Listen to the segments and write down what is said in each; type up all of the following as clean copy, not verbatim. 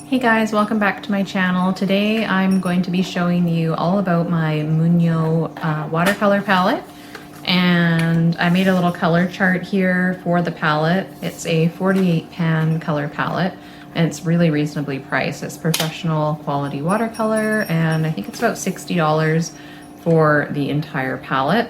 Hey guys, welcome back to my channel. Today I'm going to be showing you all about my Mungyo watercolor palette, and I made a little color chart here for the palette. It's a 48 pan color palette and it's really reasonably priced. It's professional quality watercolor and I think it's about $60 for the entire palette,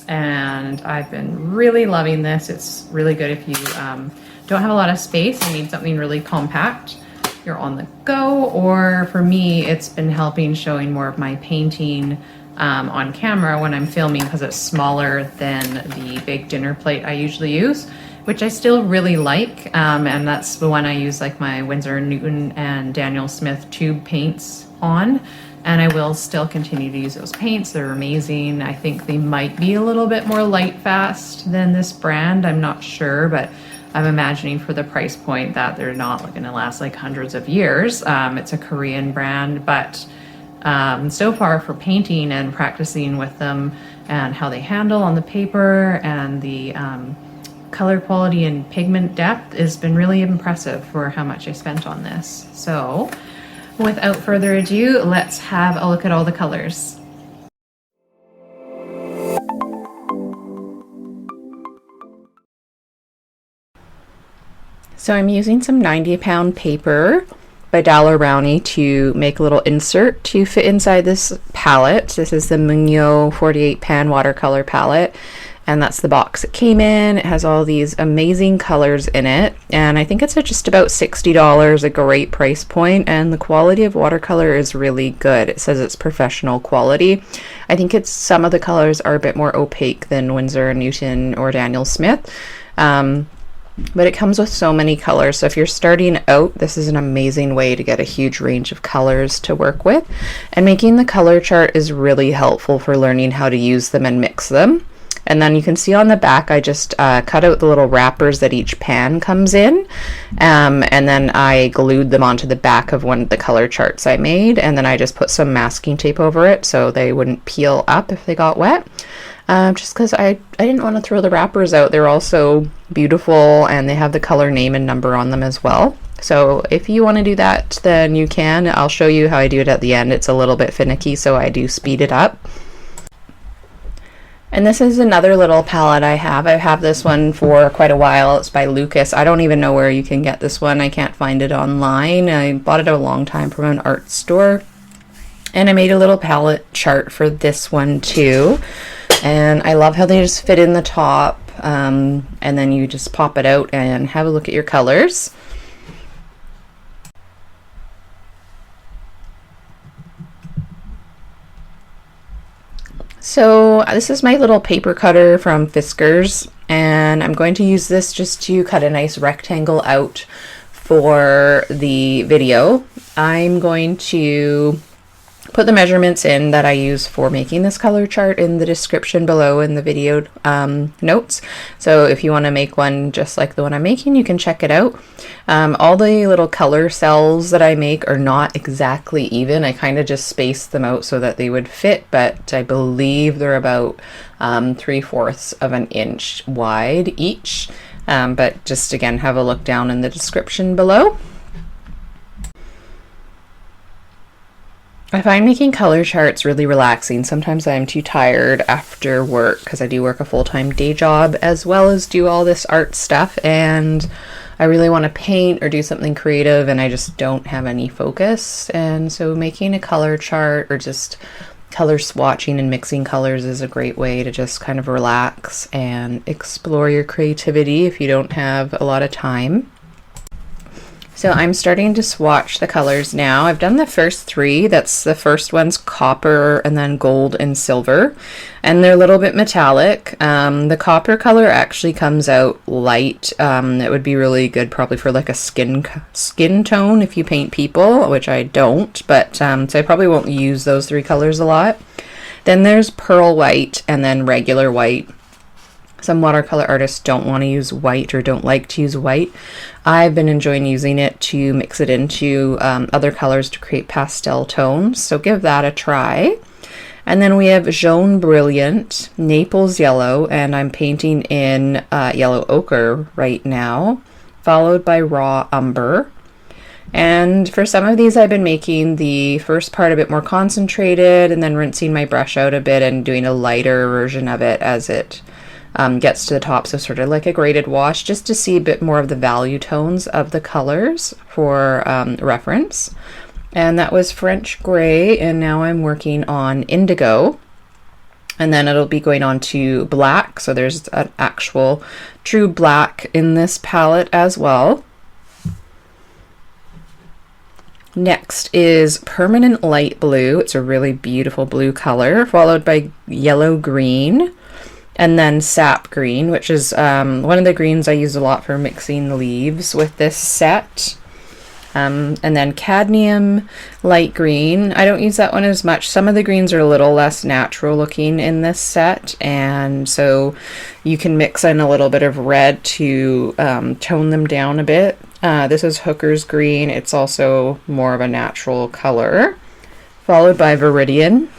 and I've been really loving this. It's really good if you don't have a lot of space and need something really compact. You're on the go, or for me it's been helping showing more of my painting on camera when I'm filming, because it's smaller than the big dinner plate I usually use, which I still really like, and that's the one I use like my Winsor & Newton and Daniel Smith tube paints on, and I will still continue to use those paints. They're amazing. I think they might be a little bit more light fast than this brand, I'm not sure, but I'm imagining for the price point that they're not going to last like hundreds of years. It's a Korean brand, but so far for painting and practicing with them and how they handle on the paper and the color quality and pigment depth has been really impressive for how much I spent on this. So without further ado, let's have a look at all the colors. So I'm using some 90-pound paper by Brownie to make a little insert to fit inside this palette. This is the Mungyo 48 pan watercolor palette, and that's the box it came in. It has all these amazing colors in it, and I think it's at just about $60, a great price point, and the quality of watercolor is really good. It says it's professional quality. I think it's some of the colors are a bit more opaque than Winsor & Newton or Daniel Smith. But it comes with so many colors, so if you're starting out, this is an amazing way to get a huge range of colors to work with, and making the color chart is really helpful for learning how to use them and mix them. And then you can see on the back I just cut out the little wrappers that each pan comes in, and then I glued them onto the back of one of the color charts I made, and then I just put some masking tape over it so they wouldn't peel up if they got wet. Just because I didn't want to throw the wrappers out. They're also beautiful and they have the color name and number on them as well. So if you want to do that, then you can. I'll show you how I do it at the end. It's a little bit finicky, so I do speed it up. And this is another little palette I have. I've had this one for quite a while. It's by Lucas. I don't even know where you can get this one. I can't find it online. I bought it a long time from an art store. And I made a little palette chart for this one too. And I love how they just fit in the top, and then you just pop it out and have a look at your colors. So this is my little paper cutter from Fiskars, and I'm going to use this just to cut a nice rectangle out for the video. I'm going to put the measurements in that I use for making this color chart in the description below in the video notes. So if you want to make one just like the one I'm making, you can check it out. All the little color cells that I make are not exactly even. I kind of just spaced them out so that they would fit, but I believe they're about 3/4 of an inch wide each. But just again, have a look down in the description below. I find making color charts really relaxing. Sometimes I'm too tired after work because I do work a full-time day job as well as do all this art stuff, and I really want to paint or do something creative and I just don't have any focus. And so making a color chart or just color swatching and mixing colors is a great way to just kind of relax and explore your creativity if you don't have a lot of time. So I'm starting to swatch the colors now. I've done the first three. That's the first one's copper and then gold and silver, and they're a little bit metallic. The copper color actually comes out light. It would be really good probably for like a skin tone if you paint people, which I don't, but so I probably won't use those three colors a lot. Then there's pearl white and then regular white. Some watercolor artists don't want to use white or don't like to use white. I've been enjoying using it to mix it into other colors to create pastel tones, so give that a try. And then we have Jaune Brilliant, Naples Yellow, and I'm painting in yellow ochre right now, followed by Raw Umber. And for some of these, I've been making the first part a bit more concentrated and then rinsing my brush out a bit and doing a lighter version of it as it gets to the top. So sort of like a graded wash, just to see a bit more of the value tones of the colors for reference. And that was French Gray, and now I'm working on Indigo. And then it'll be going on to black. So there's an actual true black in this palette as well. Next is Permanent Light Blue. It's a really beautiful blue color, followed by Yellow Green, and then Sap Green, which is one of the greens I use a lot for mixing leaves with this set. And then Cadmium Light Green. I don't use that one as much. Some of the greens are a little less natural looking in this set, and so you can mix in a little bit of red to tone them down a bit. This is Hooker's Green. It's also more of a natural color, followed by Viridian.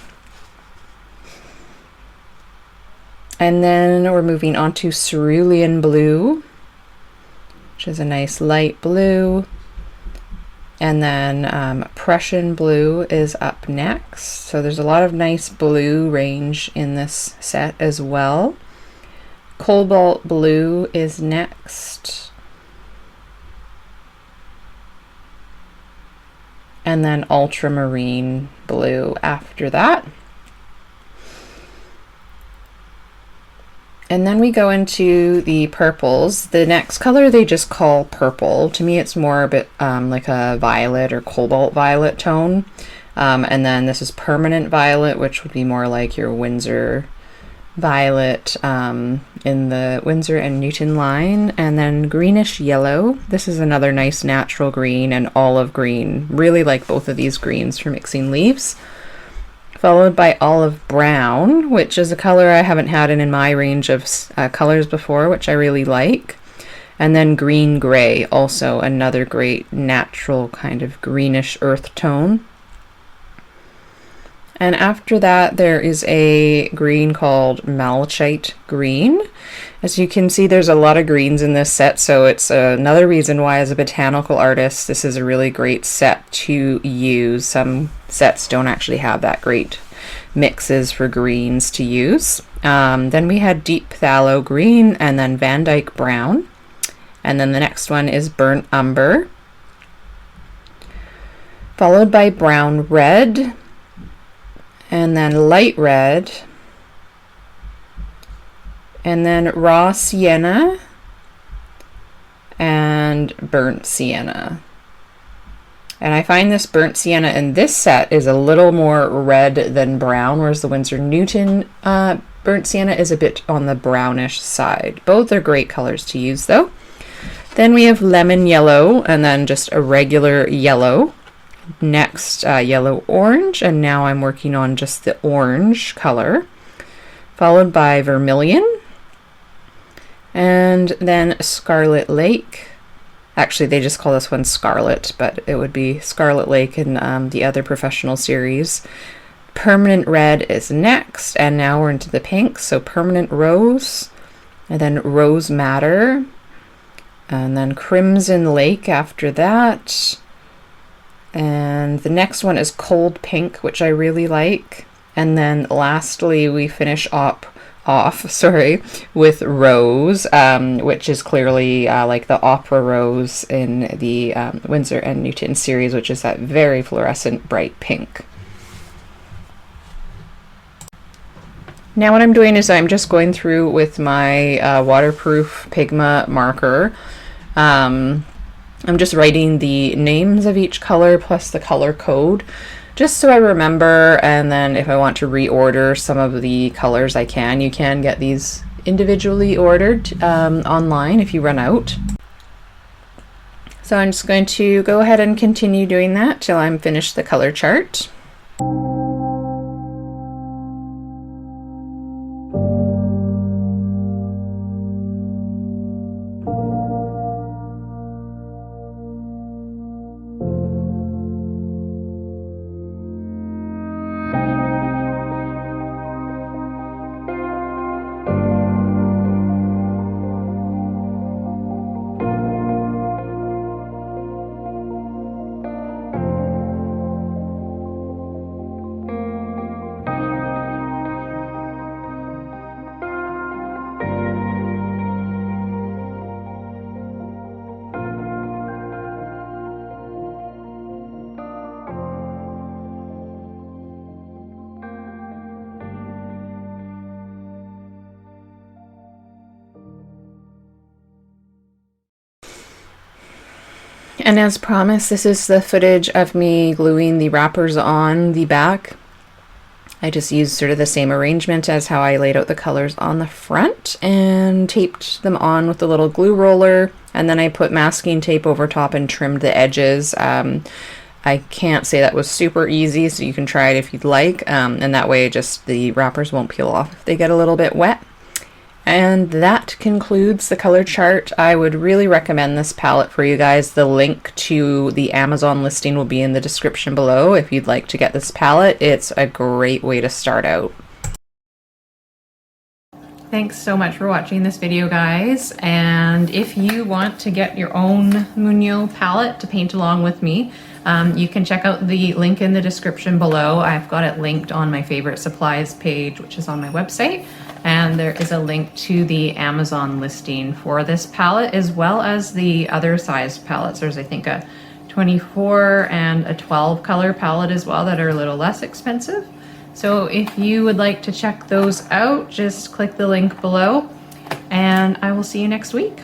And then we're moving on to Cerulean Blue, which is a nice light blue. And then Prussian Blue is up next. So there's a lot of nice blue range in this set as well. Cobalt Blue is next. And then Ultramarine Blue after that. And then we go into the purples. The next color they just call purple. To me it's more a bit like a violet or cobalt violet tone. And then this is Permanent Violet, which would be more like your Winsor Violet in the Winsor and Newton line. And then Greenish Yellow. This is another nice natural green, and Olive Green. Really like both of these greens for mixing leaves. Followed by Olive Brown, which is a color I haven't had in my range of colors before, which I really like. And then Green Gray, also another great natural kind of greenish earth tone. And after that, there is a green called Malachite Green. As you can see, there's a lot of greens in this set, so it's another reason why, as a botanical artist, this is a really great set to use. Some sets don't actually have that great mixes for greens to use. Then we had Deep Phthalo Green, and then Van Dyke Brown. And then the next one is Burnt Umber, followed by Brown Red, and then Light Red, and then Raw Sienna, and Burnt Sienna. And I find this Burnt Sienna in this set is a little more red than brown, whereas the Winsor Newton Burnt Sienna is a bit on the brownish side. Both are great colors to use though. Then we have Lemon Yellow, and then just a regular yellow. Next, Yellow Orange, and now I'm working on just the orange color, followed by Vermilion, and then Scarlet Lake. Actually, they just call this one Scarlet, but it would be Scarlet Lake in the other professional series. Permanent Red is next, and now we're into the pinks. So Permanent Rose, and then Rose Madder, and then Crimson Lake after that. And the next one is Cold Pink, which I really like. And then lastly, we finish off with Rose, which is clearly like the Opera Rose in the Winsor and Newton series, which is that very fluorescent bright pink. Now what I'm doing is I'm just going through with my waterproof Pigma marker. I'm just writing the names of each color plus the color code, just so I remember, and then if I want to reorder some of the colors I can. You can get these individually ordered online if you run out. So I'm just going to go ahead and continue doing that till I'm finished the color chart. And as promised, this is the footage of me gluing the wrappers on the back. I just used sort of the same arrangement as how I laid out the colors on the front and taped them on with a little glue roller, and then I put masking tape over top and trimmed the edges. I can't say that was super easy, so you can try it if you'd like, and that way just the wrappers won't peel off if they get a little bit wet. And that concludes the color chart. I would really recommend this palette for you guys. The link to the Amazon listing will be in the description below if you'd like to get this palette. It's a great way to start out. Thanks so much for watching this video, guys. And if you want to get your own Mungyo palette to paint along with me, you can check out the link in the description below. I've got it linked on my favorite supplies page, which is on my website. And there is a link to the Amazon listing for this palette, as well as the other sized palettes. There's, I think, a 24 and a 12 color palette as well that are a little less expensive. So if you would like to check those out, just click the link below, and I will see you next week.